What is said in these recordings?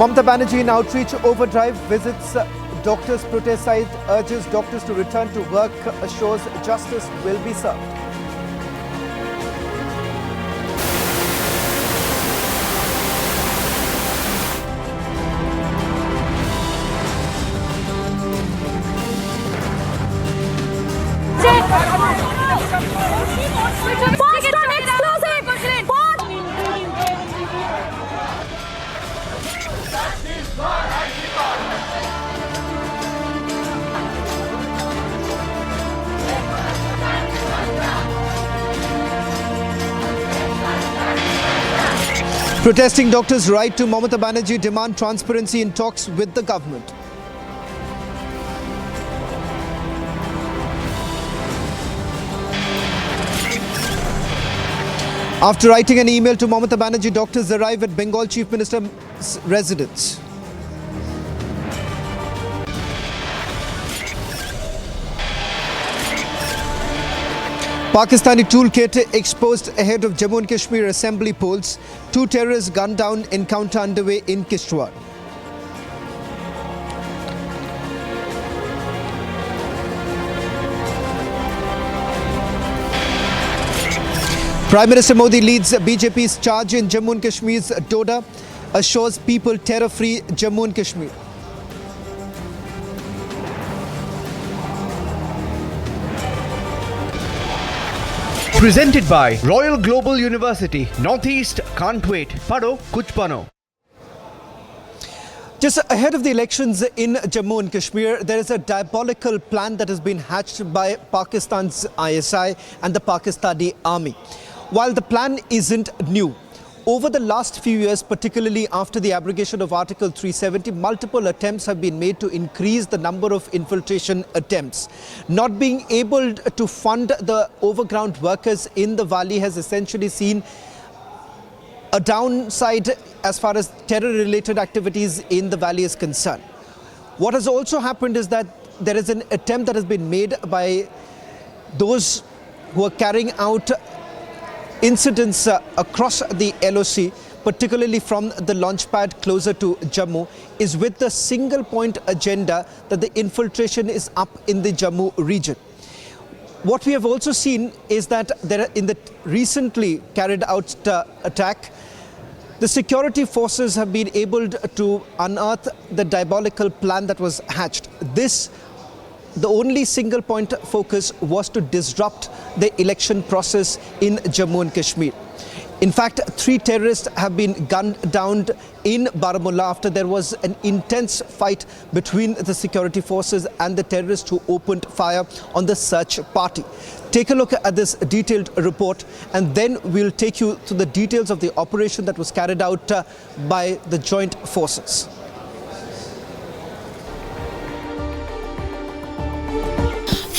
Mamata Banerjee in outreach overdrive visits doctors' protest site, urges doctors to return to work, assures justice will be served. Protesting doctors' right to Mamata Banerjee demand transparency in talks with the government. After writing an email to Mamata Banerjee, doctors arrive at Bengal Chief Minister's residence. Pakistani toolkit exposed ahead of Jammu and Kashmir assembly polls. 2 terrorists gunned down, encounter underway in Kishtwar. Prime Minister Modi leads BJP's charge in Jammu and Kashmir's Doda, assures people terror-free Jammu and Kashmir. Presented by Royal Global University, Northeast can't wait. Pado kuch bano. Just ahead of the elections in Jammu and Kashmir, there is a diabolical plan that has been hatched by Pakistan's ISI and the Pakistani army. While the plan isn't new, over the last few years, particularly after the abrogation of Article 370, multiple attempts have been made to increase the number of infiltration attempts. Not being able to fund the overground workers in the valley has essentially seen a downside as far as terror-related activities in the valley is concerned. What has also happened is that there is an attempt that has been made by those who are carrying out incidents across the LOC, particularly from the launch pad closer to Jammu, is with the single point agenda that the infiltration is up in the Jammu region. What we have also seen is that in the recently carried out attack, the security forces have been able to unearth the diabolical plan that was hatched. The only single point focus was to disrupt the election process in Jammu and Kashmir. In fact, 3 terrorists have been gunned down in Baramulla after there was an intense fight between the security forces and the terrorists who opened fire on the search party. Take a look at this detailed report and then we'll take you to the details of the operation that was carried out by the joint forces.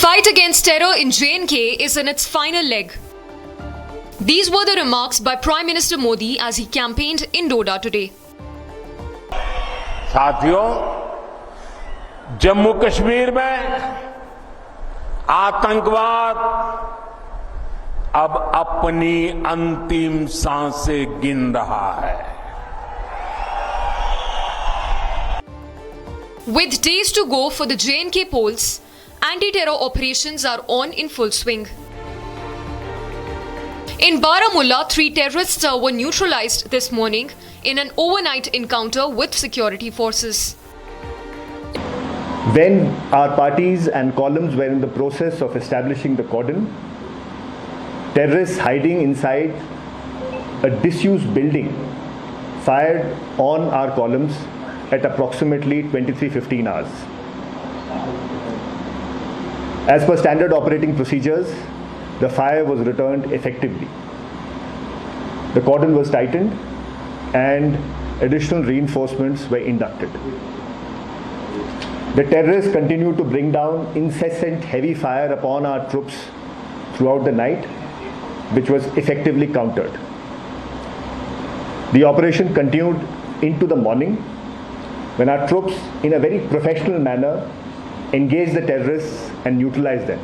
Fight against terror in J&K is in its final leg. These were the remarks by Prime Minister Modi as he campaigned in Doda today. साथियों, जम्मू कश्मीर में आतंकवाद अब अपनी अंतिम सांसें गिन रहा है. With days to go for the J&K polls, anti-terror operations are on in full swing. In Baramulla, 3 terrorists were neutralized this morning in an overnight encounter with security forces. When our parties and columns were in the process of establishing the cordon, terrorists hiding inside a disused building fired on our columns at approximately 23:15 hours. As per standard operating procedures, the fire was returned effectively. The cordon was tightened and additional reinforcements were inducted. The terrorists continued to bring down incessant heavy fire upon our troops throughout the night, which was effectively countered. The operation continued into the morning when our troops, in a very professional manner, engaged the terrorists and neutralized them.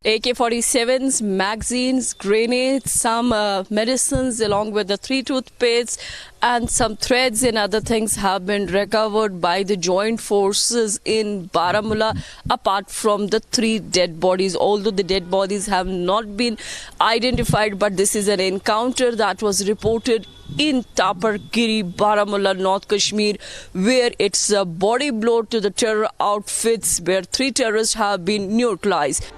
AK-47s, magazines, grenades, some medicines along with the 3 toothpicks and some threads and other things have been recovered by the joint forces in Baramulla, apart from the 3 dead bodies. Although the dead bodies have not been identified, but this is an encounter that was reported in Tapargiri, Baramulla, North Kashmir, where it's a body blow to the terror outfits where 3 terrorists have been neutralized.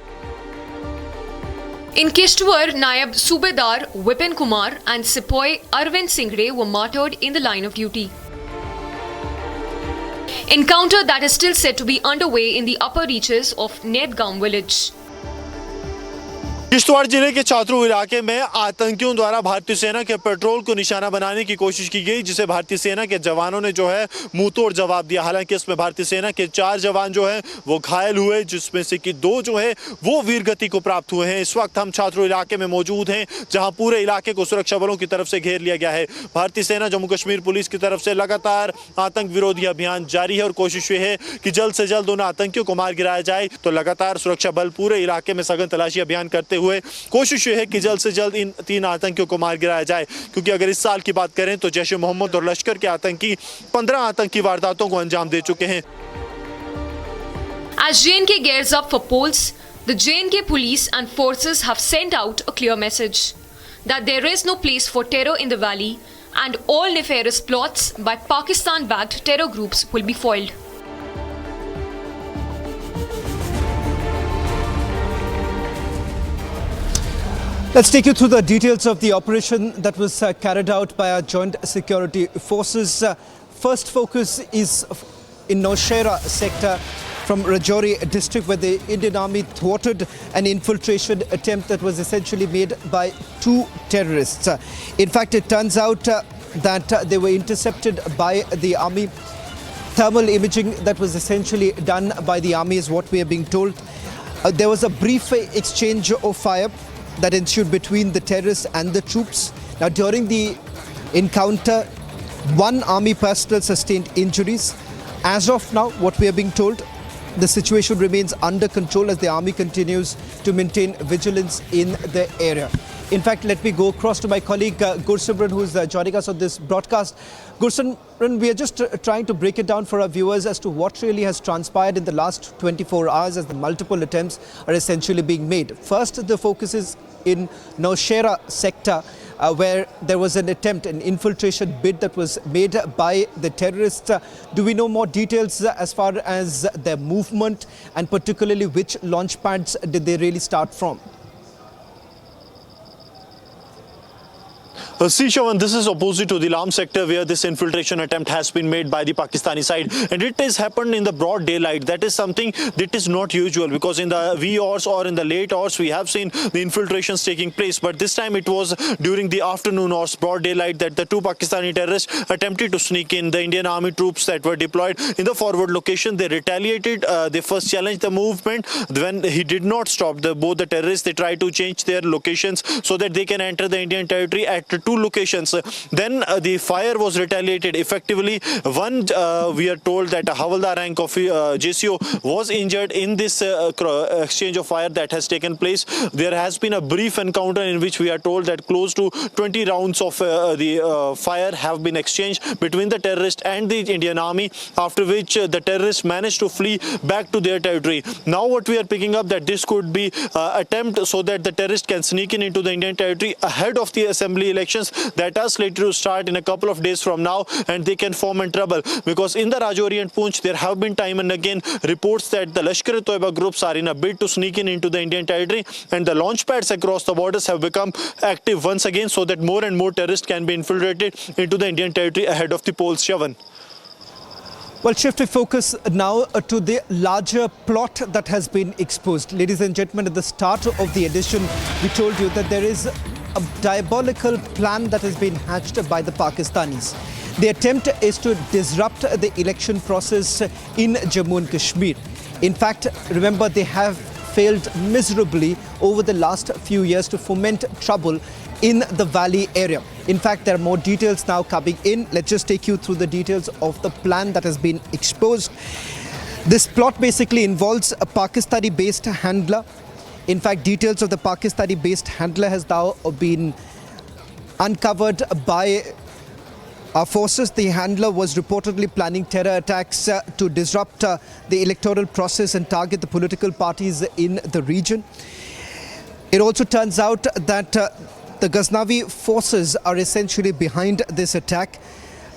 In Kishtwar, Nayab Subedar Vipin Kumar and Sepoy Arvind Singre were martyred in the line of duty. Encounter that is still said to be underway in the upper reaches of Nedgaon village. Kishtwar जिले के चातरू इलाके में आतंकियों द्वारा भारतीय सेना के petrol को निशाना बनाने की कोशिश की गई, जिसे भारतीय सेना के जवानों ने जो है मुंह तोड़ जवाब दिया। हालांकि इसमें भारतीय सेना के 4 जवान जो है वो घायल हुए, जिसमें से कि 2 जो है वो वीरगति को प्राप्त हुए हैं। इस वक्त हम चातरू इलाके में मौजूद हैं, जहां पूरे इलाके को सुरक्षा बलों की तरफ से घेर लिया गया है। भारतीय सेना जम्मू कश्मीर पुलिस की तरफ से लगातार आतंक विरोधी अभियान जारी है और कोशिश ये है कि जल्द से जल्द उन आतंकियों को मार गिराया जाए। तो लगातार सुरक्षा बल पूरे इलाके में सघन तलाशी अभियान करते हुए कोशिश ये है कि जल्द से जल्द इन 3 आतंकियों को मार गिराया जाए, क्योंकि अगर इस साल की बात करें तो जैश ए मोहम्मद और लश्कर के आतंकी 15 आतंकी वारदातों को अंजाम दे चुके हैं। As JNK gears up for polls, the JNK police and forces have sent out a clear message that there is no place for terror in the valley and all nefarious plots by Pakistan-backed terror groups will be foiled. Let's take you through the details of the operation that was carried out by our joint security forces. First focus is in Nowshera sector from Rajouri district, where the Indian Army thwarted an infiltration attempt that was essentially made by 2 terrorists. In fact, it turns out that they were intercepted by the army. Thermal imaging that was essentially done by the army is what we are being told. There was a brief exchange of fire that ensued between the terrorists and the troops. Now, during the encounter, 1 army personnel sustained injuries. As of now, what we are being told, the situation remains under control as the army continues to maintain vigilance in the area. In fact, let me go across to my colleague Gursimran, who is joining us on this broadcast. Gursimran, we are just trying to break it down for our viewers as to what really has transpired in the last 24 hours as the multiple attempts are essentially being made. First, the focus is in Nowshera sector, where there was an attempt, an infiltration bid that was made by the terrorists. Do we know more details as far as their movement and particularly which launch pads did they really start from? Shawan, this is opposite to the Lam sector where this infiltration attempt has been made by the Pakistani side, and it has happened in the broad daylight. That is something that is not usual, because in the wee hours or in the late hours we have seen the infiltrations taking place, but this time it was during the afternoon hours, broad daylight, that the 2 Pakistani terrorists attempted to sneak in. The Indian army troops that were deployed in the forward location, they retaliated. They first challenged the movement. When he did not stop, both the terrorists, they tried to change their locations so that they can enter the Indian territory at 2 locations. Then the fire was retaliated effectively. One, we are told that a Havaldar rank of JCO was injured in this exchange of fire that has taken place. There has been a brief encounter in which we are told that close to 20 rounds of the fire have been exchanged between the terrorists and the Indian army, after which the terrorists managed to flee back to their territory. Now what we are picking up, that this could be attempt so that the terrorists can sneak in into the Indian territory ahead of the assembly elections that are slated to start in a couple of days from now, and they can form in trouble, because in the Rajouri and Poonch there have been time and again reports that the Lashkar-e-Toiba groups are in a bid to sneak in into the Indian territory, and the launch pads across the borders have become active once again so that more and more terrorists can be infiltrated into the Indian territory ahead of the polls. Shavan. Well, shifting focus now to the larger plot that has been exposed. Ladies and gentlemen, at the start of the edition, we told you that there is a diabolical plan that has been hatched by the Pakistanis. The attempt is to disrupt the election process in Jammu and Kashmir. In fact, remember, they have failed miserably over the last few years to foment trouble in the valley area. In fact, there are more details now coming in. Let's just take you through the details of the plan that has been exposed. This plot basically involves a Pakistani-based handler In fact, details of the Pakistani-based handler has now been uncovered by our forces. The handler was reportedly planning terror attacks to disrupt the electoral process and target the political parties in the region. It also turns out that the Ghaznavi forces are essentially behind this attack.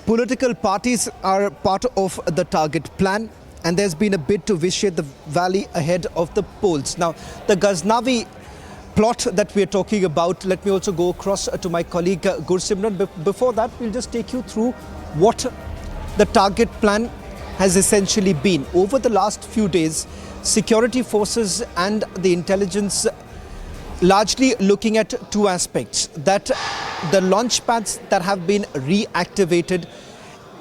Political parties are part of the target plan, and there's been a bid to vitiate the valley ahead of the polls. Now, the Ghaznavi plot that we're talking about, let me also go across to my colleague Gursimran. Before that, we'll just take you through what the target plan has essentially been. Over the last few days, security forces and the intelligence largely looking at two aspects: that the launch pads that have been reactivated,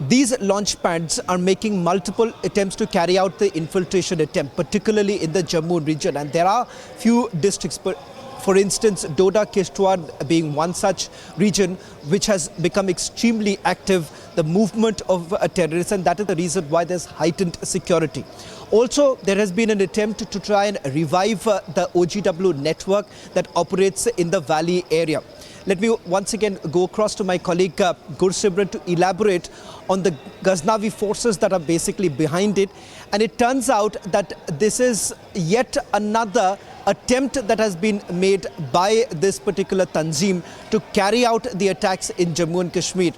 these launch pads are making multiple attempts to carry out the infiltration attempt, particularly in the Jammu region. And there are few districts, for instance, Doda, Kishtwar being one such region which has become extremely active, the movement of terrorists, and that is the reason why there's heightened security. Also, there has been an attempt to try and revive the OGW network that operates in the valley area. Let me once again go across to my colleague Gursimran to elaborate on the Ghaznavi forces that are basically behind it. And it turns out that this is yet another attempt that has been made by this particular Tanzim to carry out the attacks in Jammu and Kashmir.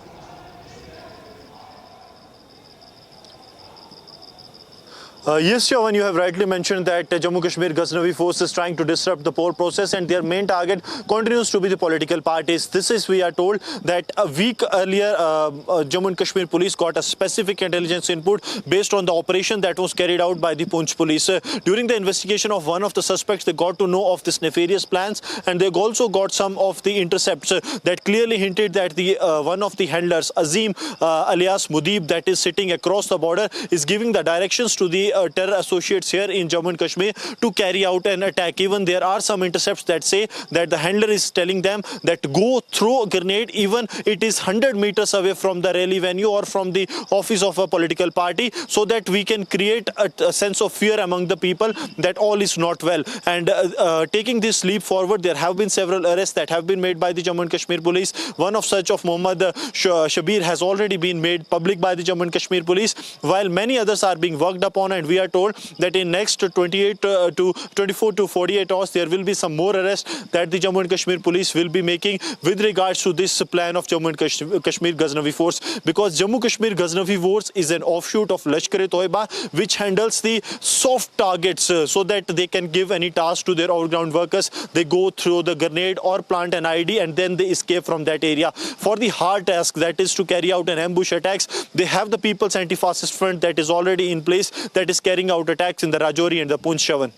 Yes, Chavan, you have rightly mentioned that Jammu Kashmir Ghaznavi force is trying to disrupt the poll process, and their main target continues to be the political parties. This is, we are told, that a week earlier Jammu and Kashmir police got a specific intelligence input based on the operation that was carried out by the Poonch police. During the investigation of one of the suspects, they got to know of this nefarious plans, and they also got some of the intercepts that clearly hinted that the one of the handlers, Azim alias Mudeeb, that is sitting across the border, is giving the directions to the terror associates here in Jammu and Kashmir to carry out an attack. Even there are some intercepts that say that the handler is telling them that go throw a grenade even it is 100 meters away from the rally venue or from the office of a political party, so that we can create a sense of fear among the people that all is not well. And taking this leap forward, there have been several arrests that have been made by the Jammu and Kashmir police. One of such of Muhammad Shabir has already been made public by the Jammu and Kashmir police, while many others are being worked upon. And we are told that in next 24 to 48 hours, there will be some more arrests that the Jammu and Kashmir police will be making with regards to this plan of Jammu and Kashmir Ghaznavi force, because Jammu Kashmir Ghaznavi force is an offshoot of Lashkar-e-Toiba, which handles the soft targets so that they can give any task to their on-ground workers. They go through the grenade or plant an ID and then they escape from that area. For the hard task, that is to carry out an ambush attacks, they have the People's Anti-Fascist Front that is already in place, that is carrying out attacks in the Rajouri and the Poonch. Chavan.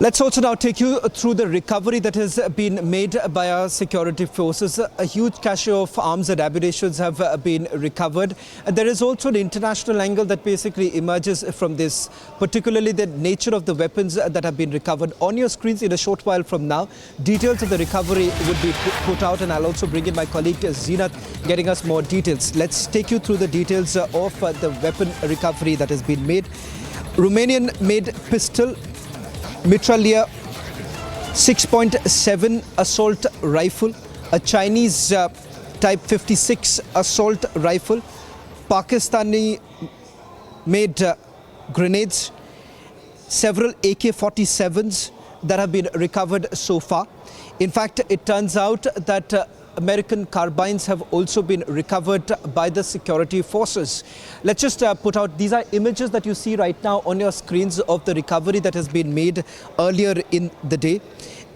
Let's also now take you through the recovery that has been made by our security forces. A huge cache of arms and ammunitions have been recovered. And there is also an international angle that basically emerges from this, particularly the nature of the weapons that have been recovered. On your screens in a short while from now, details of the recovery would be put out, and I'll also bring in my colleague Zeenat getting us more details. Let's take you through the details of the weapon recovery that has been made. Romanian-made pistol, mitrailleur, 6.7 assault rifle, a Chinese type 56 assault rifle, Pakistani made grenades, several AK-47s that have been recovered so far. In fact, it turns out that American carbines have also been recovered by the security forces. Let's just put out, these are images that you see right now on your screens of the recovery that has been made earlier in the day.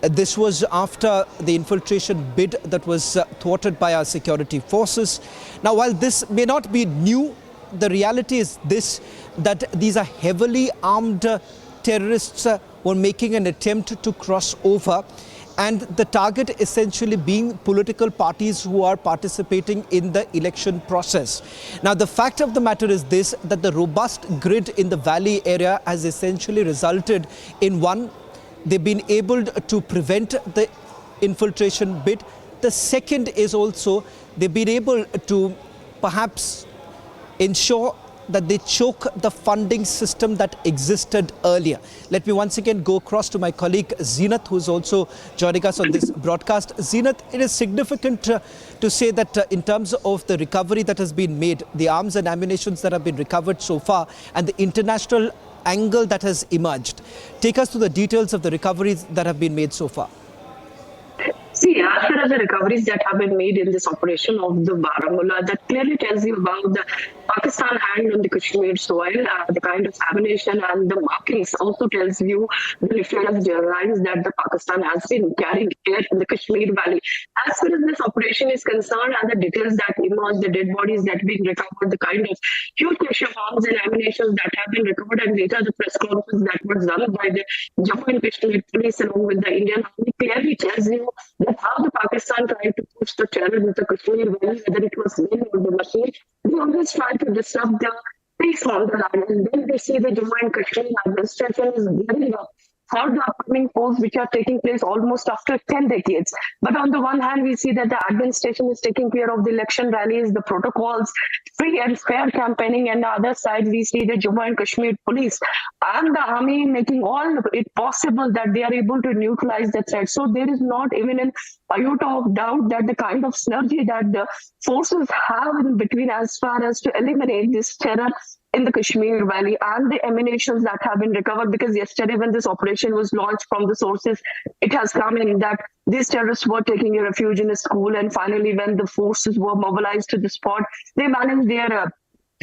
This was after the infiltration bid that was thwarted by our security forces. Now, while this may not be new, the reality is this, that these are heavily armed terrorists were making an attempt to cross over, and the target essentially being political parties who are participating in the election process. Now, the fact of the matter is this, that the robust grid in the valley area has essentially resulted in, one, they've been able to prevent the infiltration bid. The second is also they've been able to perhaps ensure that they choke the funding system that existed earlier. Let me once again go across to my colleague Zeenat, who's also joining us on this broadcast. Zeenat, it is significant to say that in terms of the recovery that has been made, the arms and ammunitions that have been recovered so far, and the international angle that has emerged. Take us through the details of the recoveries that have been made so far. See, as far as the recoveries that have been made in this operation of the Baramulla, that clearly tells you about the Pakistan hand on the Kashmir soil, the kind of ammunition and the markings also tells you the nefarious designs that the Pakistan has been carrying here in the Kashmir Valley. As far as this operation is concerned and the details that emerge, the dead bodies that being recovered, the kind of huge quantity of arms and ammunition that have been recovered, and later the press conference that was done by the Jammu and Kashmir police along with the Indian Army clearly tells you that how the Pakistan tried to push the terror into the Kashmir Valley, whether it was men or the machine, they always try to disrupt the peace on the land. And then we see the Jammu and Kashmir administration is gearing up for the upcoming polls which are taking place almost after 10 decades. But on the one hand, we see that the administration is taking care of the election rallies, the protocols, free and fair campaigning, and on the other side, we see the Jammu and Kashmir police and the army making all it possible that they are able to neutralize the threat. So there is not even an iota of doubt that the kind of synergy that the forces have in between as far as to eliminate this terror in the Kashmir Valley and the ammunitions that have been recovered, because yesterday when this operation was launched from the sources, it has come in that these terrorists were taking a refuge in a school, and finally when the forces were mobilized to the spot, they managed their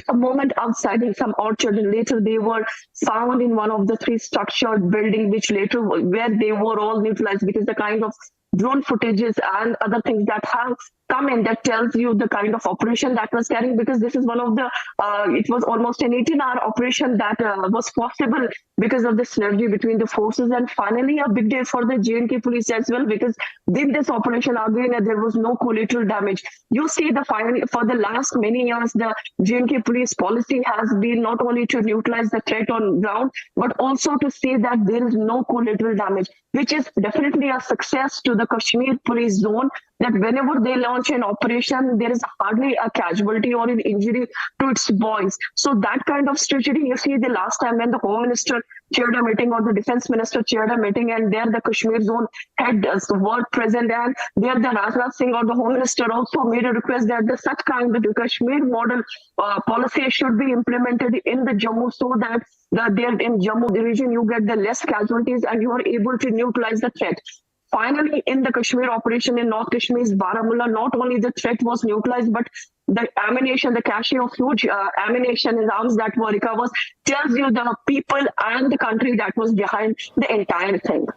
a moment outside in some orchard, and later they were found in one of the three structured buildings, which later where they were all neutralized, because the kind of drone footages and other things that have come in that tells you the kind of operation that was carrying, because this is one of the it was almost an 18-hour operation that was possible because of the synergy between the forces. And finally a big day for the J&K police as well, because in this operation again there was no collateral damage. You see the finally for the last many years the J&K police policy has been not only to neutralize the threat on ground but also to say that there is no collateral damage, which is definitely a success to the Kashmir police zone, that whenever they launch an operation, there is hardly a casualty or an injury to its boys. So that kind of strategy, you see the last time when the Home Minister chaired a meeting or the Defense Minister chaired a meeting, and there the Kashmir zone head were present, and there the Rajnath Singh or the Home Minister also made a request that the such kind of the Kashmir model policy should be implemented in the Jammu, so that there in Jammu region you get the less casualties and you are able to neutralize the threat. Finally, in the Kashmir operation in North Kashmir's Baramulla, not only the threat was neutralized, but the ammunition, the cache of huge ammunition and arms that were recovered tells you the people and the country that was behind the entire thing.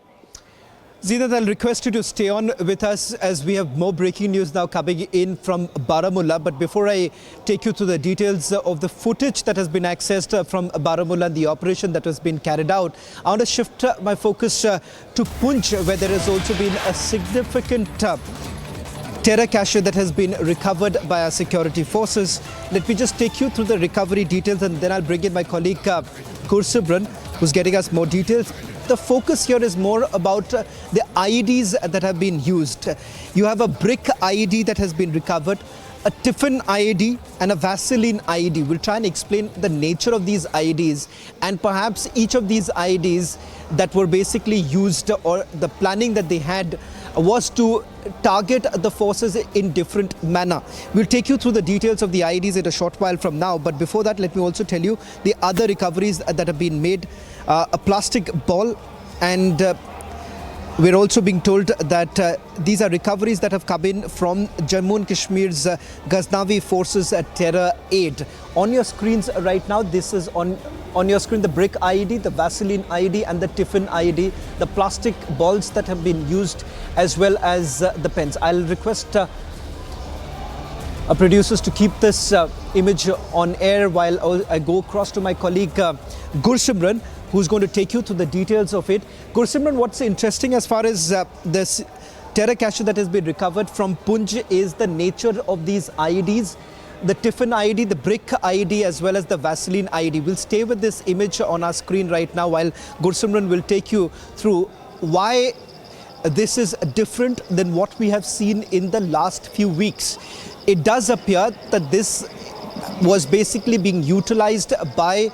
Zeenat, I'll request you to stay on with us as we have more breaking news now coming in from Baramulla. But before I take you through the details of the footage that has been accessed from Baramulla and the operation that has been carried out, I want to shift my focus to Poonch, where there has also been a significant Terra Cacher that has been recovered by our security forces. Let me just take you through the recovery details, and then I'll bring in my colleague Gursimran, who's getting us more details. The focus here is more about the IEDs that have been used. You have a brick IED that has been recovered, a tiffin IED and a Vaseline IED. We'll try and explain the nature of these IEDs, and perhaps each of these IEDs that were basically used, or the planning that they had was to target the forces in different manner. We'll take you through the details of the IEDs in a short while from now, but before that let me also tell you the other recoveries that have been made. A plastic ball, and we're also being told that these are recoveries that have come in from Jammu and Kashmir's Ghaznavi forces at Terra Aid. On your screens right now, this is on your screen the brick IED, the Vaseline IED and the tiffin IED, the plastic balls that have been used, as well as the pens. I'll request our producers to keep this image on air while I go across to my colleague Gursimran, who's going to take you through the details of it. Gursimran, what's interesting as far as this Terra Cacher that has been recovered from Poonch is the nature of these IEDs. The tiffin IED, the brick IED, as well as the Vaseline IED. We'll stay with this image on our screen right now while Gursimran will take you through why this is different than what we have seen in the last few weeks. It does appear that this was basically being utilized by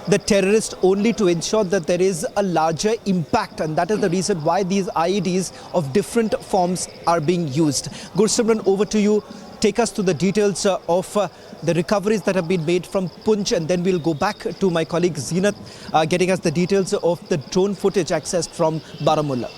the terrorists only to ensure that there is a larger impact, and that is the reason why these IEDs of different forms are being used. Gursimran, over to you. Take us to the details of the recoveries that have been made from Poonch, and then we'll go back to my colleague Zeenat getting us the details of the drone footage accessed from Baramulla.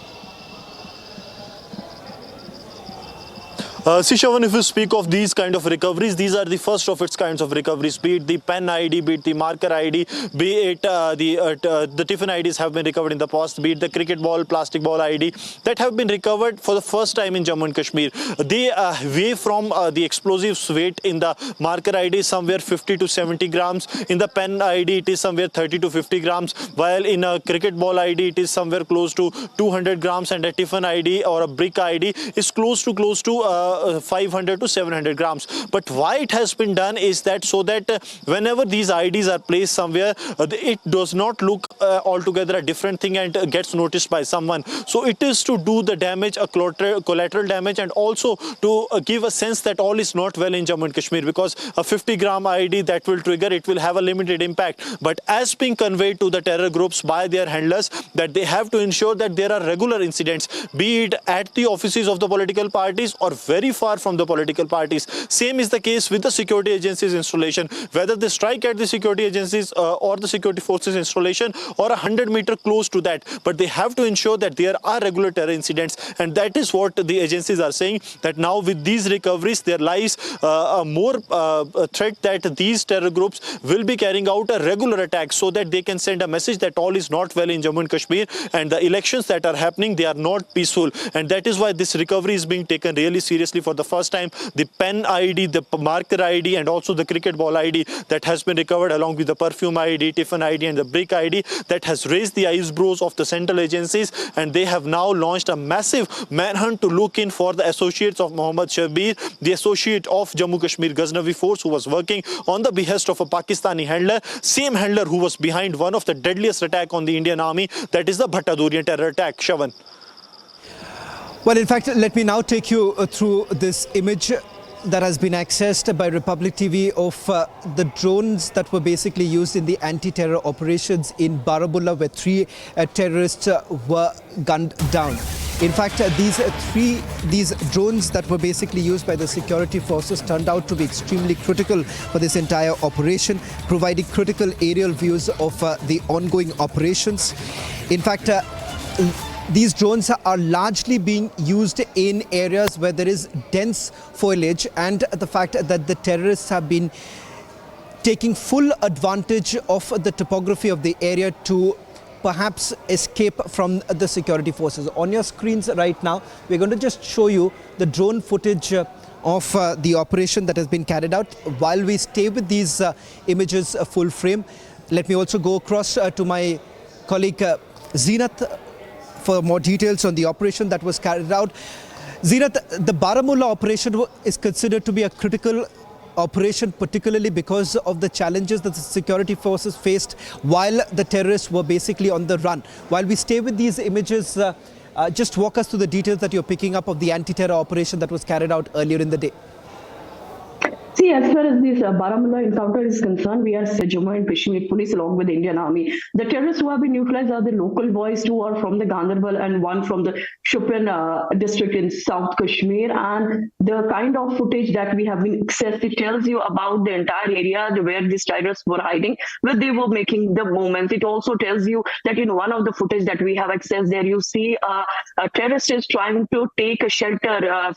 Sishavan, if you speak of these kind of recoveries, these are the first of its kinds of recoveries, be it the pen ID, be it the marker ID, be it the tiffin IDs have been recovered in the past, be it the cricket ball, plastic ball ID that have been recovered for the first time in Jammu and Kashmir. They weigh from the explosives weight in the marker ID somewhere 50 to 70 grams, in the pen ID it is somewhere 30 to 50 grams, while in a cricket ball ID it is somewhere close to 200 grams, and a tiffin ID or a brick ID is close to 500 to 700 grams. But why it has been done is that so that whenever these IDs are placed somewhere, it does not look altogether a different thing and gets noticed by someone. So it is to do the damage, a collateral damage, and also to give a sense that all is not well in Jammu and Kashmir, because a 50-gram ID that will trigger, it will have a limited impact. But as being conveyed to the terror groups by their handlers, that they have to ensure that there are regular incidents, be it at the offices of the political parties or very far from the political parties. Same is the case with the security agencies installation, whether they strike at the security agencies or the security forces installation or 100 meter close to that, but they have to ensure that there are regular terror incidents. And that is what the agencies are saying, that now with these recoveries there lies a more threat that these terror groups will be carrying out a regular attack, so that they can send a message that all is not well in Jammu and Kashmir, and the elections that are happening, they are not peaceful. And that is why this recovery is being taken really seriously. For the first time, the pen ID, the marker ID, and also the cricket ball ID that has been recovered, along with the perfume ID, tiffin ID, and the brick ID, that has raised the eyebrows of the central agencies, and they have now launched a massive manhunt to look in for the associates of Mohammad Shabir, the associate of Jammu Kashmir Ghaznavi force, who was working on the behest of a Pakistani handler, same handler who was behind one of the deadliest attack on the Indian army, that is the Bhattadurian terror attack. Shavan. Well, in fact, let me now take you through this image that has been accessed by Republic TV of the drones that were basically used in the anti-terror operations in Baramulla, where 3 terrorists were gunned down. In fact, these drones that were basically used by the security forces turned out to be extremely critical for this entire operation, providing critical aerial views of the ongoing operations. In fact, these drones are largely being used in areas where there is dense foliage, and the fact that the terrorists have been taking full advantage of the topography of the area to perhaps escape from the security forces. On your screens right now, we're going to just show you the drone footage of the operation that has been carried out. While we stay with these images full frame, let me also go across to my colleague Zeenat for more details on the operation that was carried out. Zeenat, the Baramulla operation is considered to be a critical operation, particularly because of the challenges that the security forces faced while the terrorists were basically on the run. While we stay with these images, just walk us through the details that you're picking up of the anti-terror operation that was carried out earlier in the day. See, as far as this Baramulla encounter is concerned, we are Jammu and Kashmir police along with the Indian Army. The terrorists who have been neutralized are the local boys, 2 are from the Ganderbal and 1 from the Shopian district in South Kashmir. And the kind of footage that we have been accessed, it tells you about the entire area where these terrorists were hiding, where they were making the movements. It also tells you that in one of the footage that we have accessed there, you see a terrorist is trying to take a shelter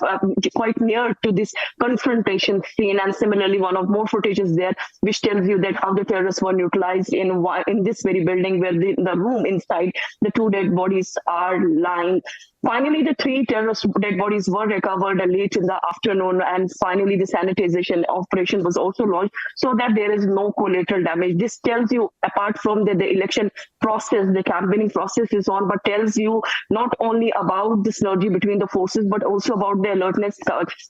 quite near to this confrontation scene. And similarly, one of more footage is there, which tells you that how the terrorists were neutralized in this very building, where the room inside the 2 dead bodies are lying. Finally, the 3 terrorist dead bodies were recovered late in the afternoon, and finally the sanitization operation was also launched so that there is no collateral damage. This tells you, apart from the election process, the campaigning process is on, but tells you not only about the synergy between the forces, but also about the alertness,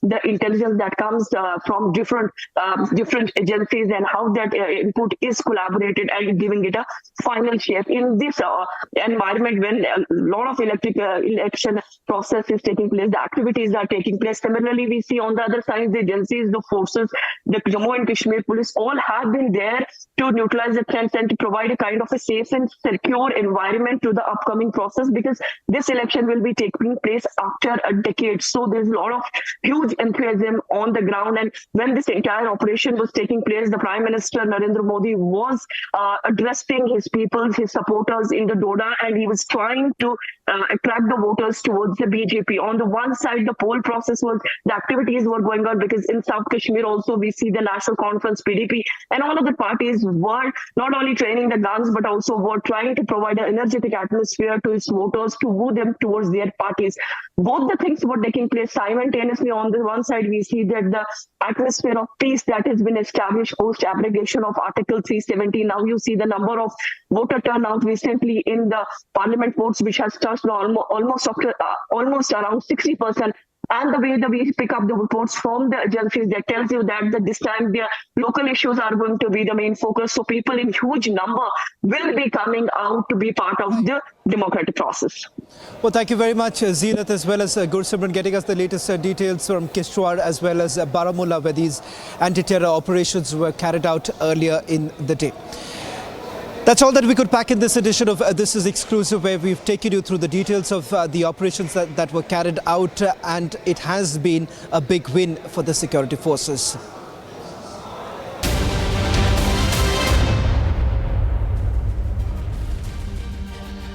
the intelligence that comes from different agencies, and how that input is collaborated and giving it a final shape in this environment when a lot of election election process is taking place, the activities are taking place. Similarly, we see on the other side, the agencies, the forces, the Jammu and Kashmir police all have been there to neutralize the threats and to provide a kind of a safe and secure environment to the upcoming process, because this election will be taking place after a decade. So there's a lot of huge enthusiasm on the ground. And when this entire operation was taking place, the Prime Minister Narendra Modi was addressing his people, his supporters in the Doda, and he was trying to attract the voters towards the BJP. On the one side, the poll process was, the activities were going on, because in South Kashmir also we see the National Conference, PDP, and all of the parties were not only training the guns, but also were trying to provide an energetic atmosphere to its voters to woo them towards their parties. Both the things were taking place simultaneously. On the one side, we see that the atmosphere of peace that has been established post abrogation of Article 370. Now you see the number of voter turnout recently in the parliament votes, which has touched almost around 60%. And the way that we pick up the reports from the agencies, that tells you that this time the local issues are going to be the main focus. So people in huge number will be coming out to be part of the democratic process. Well, thank you very much, Zeenat, as well as Gursimran, getting us the latest details from Kishtwar as well as Baramulla, where these anti-terror operations were carried out earlier in the day. That's all that we could pack in this edition of This Is Exclusive, where we've taken you through the details of the operations that were carried out, and it has been a big win for the security forces.